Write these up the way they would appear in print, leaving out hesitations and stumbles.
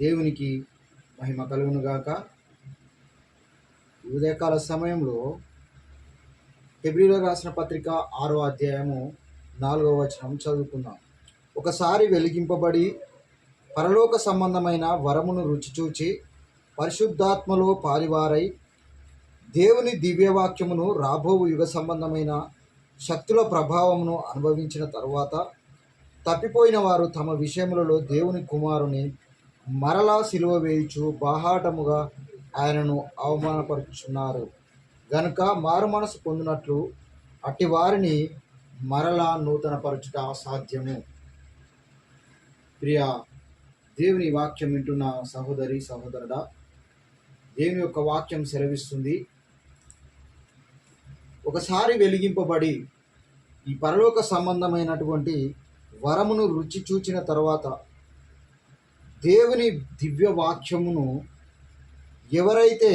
దేవునికి మహిమ కలుగునుగాక. ఉదయకాల సమయంలో హెబ్రీయులకు రాసిన పత్రిక 6వ అధ్యాయము 4వ వచనం చదువుకుందాం. ఒకసారి వెలిగింపబడి పరలోక సంబంధమైన వరమును రుచిచూచి పరిశుద్ధాత్మలో పాలివారై దేవుని దివ్యవాక్యమును రాబో యుగ సంబంధమైన శక్తుల ప్రభావమును అనుభవించిన తరువాత తప్పిపోయిన వారు తమ విషయములలో దేవుని కుమారుని మరలా సిలువ వేయుచు బాహాటముగా ఆయనను అవమానపరుచున్నారు గనుక మారు మనసు పొందినట్లు అట్టి వారిని మరలా నూతనపరచుట అసాధ్యము. ప్రియ దేవుని వాక్యం వింటున్న సహోదరి సహోదరుడా, దేవుని యొక్క వాక్యం సెలవిస్తుంది, ఒకసారి వెలిగింపబడి ఈ పరలోక సంబంధమైనటువంటి వరమును రుచి చూచిన తర్వాత దేవుని దివ్య వాక్యమును ఎవరైతే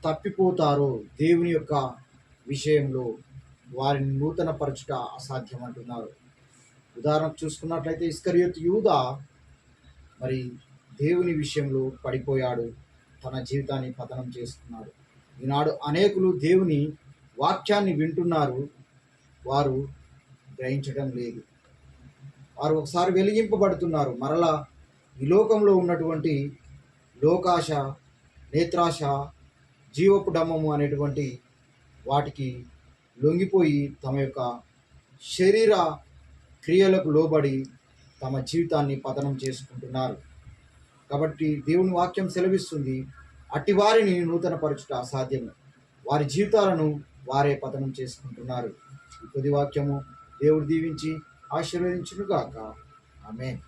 తప్పిపోతారో దేవుని యొక్క విషయంలో వారిని నూతనపరచుట అసాధ్యం అంటున్నారు. ఉదాహరణకు చూసుకున్నట్లయితే ఇస్కరియోతు యూదా మరి దేవుని విషయంలో పడిపోయాడు, తన జీవితాన్ని పతనం చేసుకున్నాడు. ఈనాడు అనేకులు దేవుని వాక్యాన్ని వింటున్నారు, వారు గ్రహించడం లేదు. వారు ఒకసారి వెలిగింపబడుతున్నారు, మరలా ఈ లోకంలో ఉన్నటువంటి లోకాశ, నేత్రాశ, జీవపు డమ్మము అనేటువంటి వాటికి లొంగిపోయి తమ యొక్క శరీర క్రియలకు లోబడి తమ జీవితాన్ని పతనం చేసుకుంటున్నారు. కాబట్టి దేవుని వాక్యం సెలవిస్తుంది, అట్టి వారిని నూతనపరచుట అసాధ్యము. వారి జీవితాలను వారే పతనం చేసుకుంటున్నారు. ఈ కొద్ది వాక్యము దేవుడు దీవించి ఆశీర్వదించునుగాక. ఆమేన్.